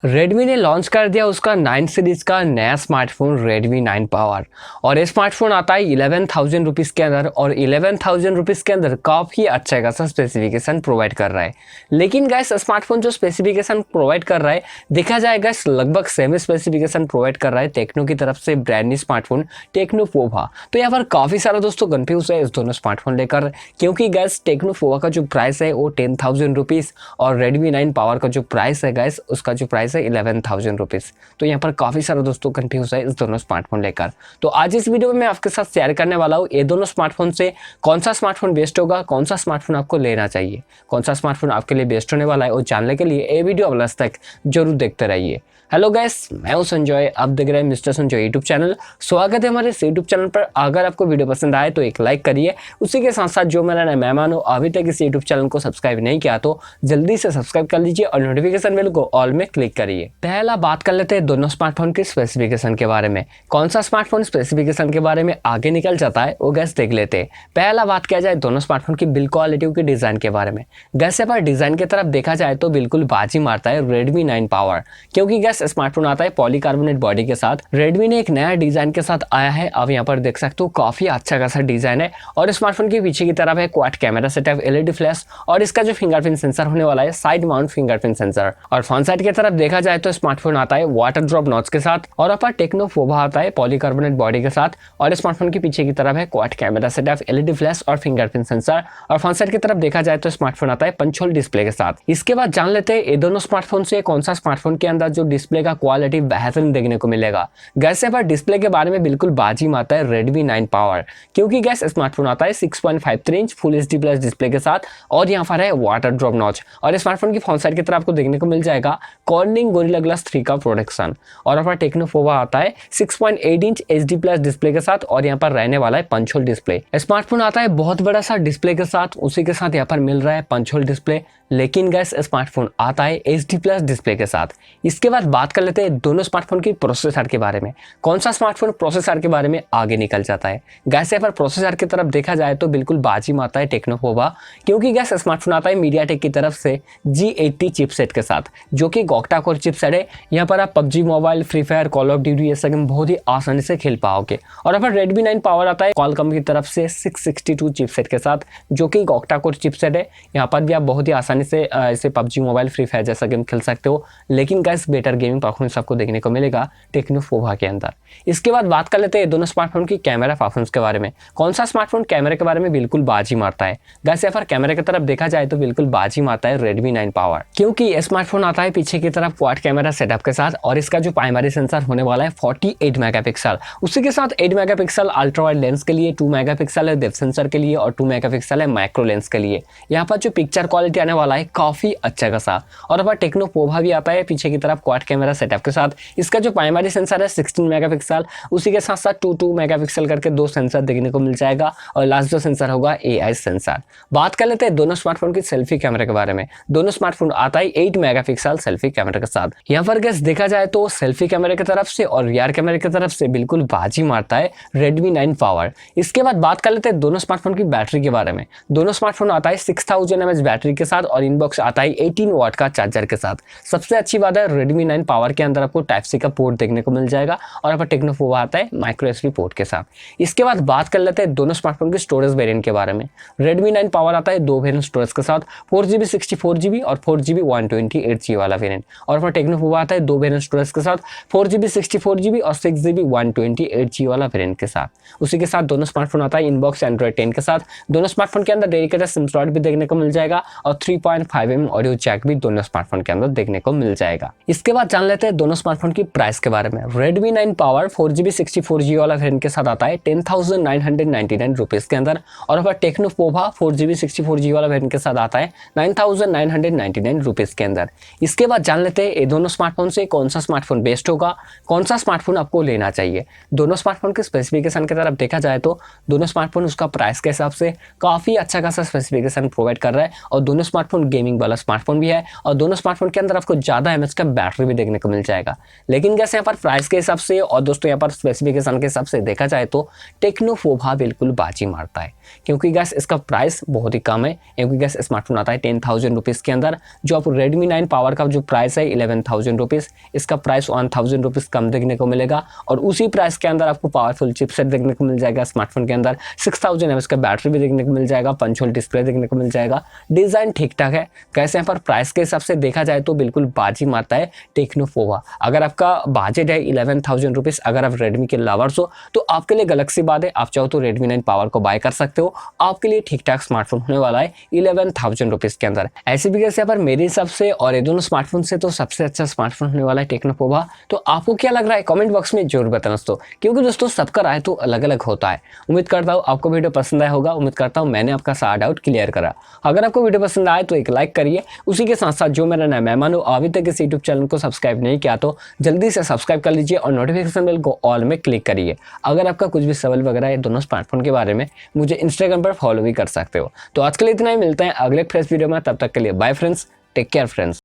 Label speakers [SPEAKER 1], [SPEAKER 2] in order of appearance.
[SPEAKER 1] Redmi ने launch कर दिया उसका 9 सीरीज का नया स्मार्टफोन Redmi 9 पावर। और ये स्मार्टफोन आता है 11,000 रुपीज़ के अंदर और 11,000 रुपीज़ के अंदर काफ़ी अच्छा खासा स्पेसिफिकेशन प्रोवाइड कर रहा है। लेकिन गैस स्मार्टफोन जो स्पेसिफिकेशन प्रोवाइड कर रहा है देखा जाए गैस लगभग सेम स्पेसिफिकेशन प्रोवाइड कर रहा है टेक्नो की तरफ से brand new smartphone techno Pova. तो यहाँ पर काफ़ी सारा दोस्तों कन्फ्यूज है इस दोनों स्मार्टफोन लेकर, क्योंकि गैस टेक्नो पोवा का जो प्राइस है वो 10,000 रुपीज़ और Redmi 9 पावर का जो प्राइस है गैस उसका जो प्राइस है 11,000 रुपीज़। तो यहाँ पर काफ़ी सारे दोस्तों कंफ्यूज है इस दोनों स्मार्टफोन लेकर। तो आज इस वीडियो में मैं आपके साथ शेयर करने वाला हूँ ये दोनों स्मार्टफोन से कौन सा स्मार्टफोन बेस्ट होगा, कौन सा स्मार्टफोन आपको लेना चाहिए, कौन सा स्मार्टफोन आपके लिए बेस्ट होने वाला है, और जानने के लिए ये वीडियो लास्ट तक जरूर देखते रहिए। हेलो गाइस, मैं हूं संजय, आप देख रहे हैं मिस्टर संजय यूट्यूब चैनल। स्वागत है हमारे इस यूट्यूब चैनल पर। अगर आपको वीडियो पसंद आए तो एक लाइक करिए। उसी के साथ साथ जो मेरा नया मेहमान हो अभी तक इस यूट्यूब चैनल को सब्सक्राइब नहीं किया तो जल्दी से सब्सक्राइब कर लीजिए और नोटिफिकेशन बेल को ऑल में क्लिक करिए। पहला बात कर लेते हैं दोनों स्मार्टफोन के स्पेसिफिकेशन के बारे में। कौन सा स्मार्टफोन स्पेसिफिकेशन के बारे में आगे निकल जाता है वो गैस देख लेते हैं। पहला बात किया जाए दोनों स्मार्टफोन की बिल्ड क्वालिटी की डिजाइन के बारे में। गैस पर डिजाइन की तरफ देखा जाए तो बिल्कुल बाजी मारता है Redmi 9 पावर, क्योंकि गैस स्मार्टफोन आता है पॉलीकार्बोनेट बॉडी के साथ। Redmi ने एक नया डिजाइन के साथ आया है। अब यहाँ पर देख सकते हो काफी अच्छा खासा डिजाइन है और स्मार्टफोन के पीछे की तरफ है quad camera setup, LED flash और इसका जो फिंगरप्रिंट सेंसर होने वाला है साइड माउंट फिंगरप्रिंट सेंसर। और फ्रंट साइड की तरफ देखा जाए तो स्मार्टफोन आता है वाटर ड्रॉप नॉच के साथ और यहाँ पर टेक्नो पोवा आता है पॉलीकार्बोनेट बॉडी के साथ और स्मार्टफोन के पीछे की तरफ है quad camera setup, LED flash और फिंगरप्रिंट सेंसर। और फ्रंट साइड की तरफ देखा जाए तो स्मार्टफोन आता है पंच होल डिस्प्ले के साथ। इसके बाद जान लेते हैं ये दोनों स्मार्टफोन से कौन सा स्मार्टफोन के अंदर जो डिस्प्ले का क्वालिटी बेहतरीन देखने को मिलेगा। गैस पर डिस्प्ले के बारे में बिल्कुल बाजी मारता है Redmi 9 पावर, क्योंकि गैस स्मार्टफोन आता है 6.53 inch full HD plus display के साथ और यहाँ पर है वाटर ड्रॉप नॉच। और स्मार्टफोन की फ्रंट साइड की तरफ आपको देखने को मिल जाएगा कॉर्निंग गोरिल्ला ग्लास 3 का प्रोटेक्शन। और यहाँ पर टेक्नो पोवा आता है 6.8 इंच HD प्लस डिस्प्ले के साथ और यहाँ पर रहने वाला है पंच होल डिस्प्ले। स्मार्टफोन आता है बहुत बड़ा सा डिस्प्ले के साथ, उसी के साथ यहाँ पर मिल रहा है पंच होल डिस्प्ले। लेकिन गैस स्मार्टफोन आता है HD प्लस डिस्प्ले के साथ। इसके बाद बात कर लेते हैं दोनों स्मार्टफोन की प्रोसेसर के बारे में। कौन सा स्मार्टफोन प्रोसेसर के बारे में आगे निकल जाता है। गैस पर प्रोसेसर की तरफ देखा जाए तो बिल्कुल बाजी मारता है टेक्नो पोवा, क्योंकि गैस स्मार्टफोन आता है मीडियाटेक की तरफ से G80 चिपसेट के साथ, जो कि ऑक्टा कोर चिपसेट है। यहाँ पर आप PUBG mobile, free fire, call of duty ये सब गेम बहुत ही आसानी से खेल पाओगे। और यहाँ पर Redmi 9 पावर आता है क्वालकॉम की तरफ से 662 चिपसेट के साथ, जो कि ऑक्टा कोर चिपसेट है। यहाँ पर भी आप बहुत ही आसानी से ऐसे PUBG मोबाइल, फ्री फायर जैसा गेम खेल सकते हो। लेकिन गैस बेटर गेमिंग परफॉर्मेंस आपको देखने को मिलेगा टेक्नो पोवा के अंदर। इसके बाद बात कर लेते हैं दोनों स्मार्टफोन की कैमरा परफॉर्मेंस के बारे में। कौन सा स्मार्टफोन कैमरे के बारे में बिल्कुल बाजी मारता है। गैस यहाँ पर कैमरे की तरफ देखा जाए तो बिल्कुल बाजी मारता है Redmi 9 पावर, क्योंकि स्मार्टफोन आता है पीछे की तरफ क्वाड कैमरा सेटअप के साथ और इसका जो प्राइमरी सेंसर होने वाला है 48 मेगापिक्सल। उसी के साथ 8 मेगापिक्सल अल्ट्रा वाइड लेंस के लिए, 2 मेगापिक्सल है डेप्थ सेंसर के लिए और 2 मेगापिक्सल है माइक्रो लेंस के लिए। यहाँ पर जो पिक्चर क्वालिटी आने वाला है काफी अच्छा खासा। और यहाँ टेक्नो पोवा भी आता है पीछे की तरफ क्वाड कैमरा सेटअप के साथ। इसका जो प्राइमरी सेंसर है 16 मेगापिक्सल, उसी के साथ साथ 2 मेगापिक्सल करके 2 सेंसर देखने को मिल जाएगा और लास्ट जो सेंसर होगा AI सेंसर। बात कर लेते हैं दोनों स्मार्टफोन की सेल्फी कैमरे के बारे में। दोनों स्मार्टफोन आता है 8 मेगापिक्सल सेल्फी कैमरे के साथ। यहाँ पर गैस देखा जाए तो सेल्फी कैमरे की तरफ से और रियर कैमरे की तरफ से बिल्कुल बाजी मारता है Redmi 9 पावर। इसके बाद बात कर लेते हैं दोनों स्मार्टफोन की बैटरी के बारे में। दोनों स्मार्टफोन आता है 6000 mAh बैटरी के साथ और इनबॉक्स आता है 18 वाट का चार्जर के साथ। सबसे अच्छी बात है Redmi 9 पावर के अंदर आपको टाइप सी का पोर्ट देखने को मिल जाएगा और यहाँ पर टेक्नो पोवा आता है माइक्रो SD पोर्ट के साथ। इसके बाद बात कर लेते हैं दोनों स्मार्टफोन के स्टोरेज वेरिएंट के बारे में। Redmi 9 पावर आता है 2 वेरिएंट स्टोरेज के साथ, 4GB 64GB और 4GB 128GB वाला वेरिएंट। और यहाँ पर टेक्नो पोवा आता है 2 वेरिएंट स्टोरेज के साथ, 4GB 64GB और 6GB 128GB वाला वेरिएंट के साथ। उसी के साथ दोनों स्मार्टफोन आता है इनबॉक्स एंड्रॉइड 10 के साथ। दोनों स्मार्टफोन के अंदर डेडिकेटेड सिम स्लॉट भी देखने को मिल जाएगा और 3.5mm ऑडियो जैक भी दोनों स्मार्टफोन के अंदर देखने को मिल जाएगा। इसके बाद जान लेते हैं दोनों स्मार्टफोन की प्राइस के बारे में। Redmi 9 पावर 4GB 64GB वाला वेरिएंट के साथ आता है 10,999 रुपीज के अंदर और यहाँ पर टेक्नो पोवा 4GB 64GB वाला वेरिएंट के साथ आता है 9,999 रुपीज के अंदर। इसके बाद जान लेते हैं ये दोनों स्मार्टफोन से कौन सा स्मार्टफोन बेस्ट होगा, कौन सा स्मार्टफोन आपको लेना चाहिए। दोनों स्मार्टफोन के स्पेसिफिकेशन की तरफ देखा जाए तो दोनों स्मार्टफोन उसका प्राइस के हिसाब से काफी अच्छा खासा स्पेसिफिकेशन प्रोवाइड कर रहा है और दोनों स्मार्टफोन गेमिंग वाला स्मार्टफोन भी है और दोनों स्मार्टफोन के अंदर आपको ज्यादा mAh का बैटरी भी देखने को मिल जाएगा। लेकिन गैस यहाँ पर प्राइस के हिसाब से और दोस्तों यहाँ पर स्पेसिफिकेशन के हिसाब से देखा जाए तो टेक्नो पोवा बिल्कुल बाजी मारता है, क्योंकि गैस इसका प्राइस बहुत ही कम है। क्योंकि गैस स्मार्टफोन आता है 10,000 रुपीज़ के अंदर, जो आप Redmi 9 पावर का जो प्राइस है है 11,000 रुपीज़। इसका प्राइस 1,000 रुपीज़ कम देखने को मिलेगा और उसी प्राइस के अंदर आपको पावरफुल चिपसेट देखने को मिल जाएगा। स्मार्टफोन के अंदर 6000 mAh का बैटरी भी देखने को मिल जाएगा, पंच होल डिस्प्ले देखने को मिल जाएगा। डिज़ाइन ठीक ठाक है। कैसे यहाँ पर प्राइस के हिसाब से देखा जाए तो बिल्कुल बाजी मारता है टेक्नो पोवा। अगर आपका बजट है 11,000 रुपीज़, अगर आप रेडमी के लवर्स हो तो आपके लिए गलत सी बात है। आप चाहो तो Redmi 9 पावर को बाय कर सकते हो। आपके लिए ठीक ठाक स्मार्टफोन होने वाला है 11,000 रुपीज़ के अंदर। ऐसे भी कैसे यहाँ पर मेरे हिसाब से और ये दोनों स्मार्टफोन से तो सबसे अच्छा स्मार्टफोन होने वाला है टेक्नो पोवा। तो आपको क्या लग रहा है कमेंट बॉक्स में जरूर बताना दोस्तों, क्योंकि दोस्तों सबका राय तो अलग अलग होता है। उम्मीद करता हूँ आपको वीडियो पसंद आया होगा। उम्मीद करता हूँ मैंने आपका सारा डाउट क्लियर करा। अगर आपको वीडियो पसंद आए तो एक लाइक करिए। उसी के साथ साथ जो मेरा नया मेहमान हो अभी तक इस यूट्यूब चैनल को सब्सक्राइब नहीं किया तो जल्दी से सब्सक्राइब कर लीजिए और नोटिफिकेशन बेल को ऑल में क्लिक करिए। अगर आपका कुछ भी सवाल वगैरह है दोनों स्मार्टफोन के बारे में, मुझे इंस्टाग्राम पर फॉलो भी कर सकते हो। तो आज के लिए इतना ही, मिलते हैं अगले फ्रेश वीडियो में। तब तक के लिए bye friends, take care friends.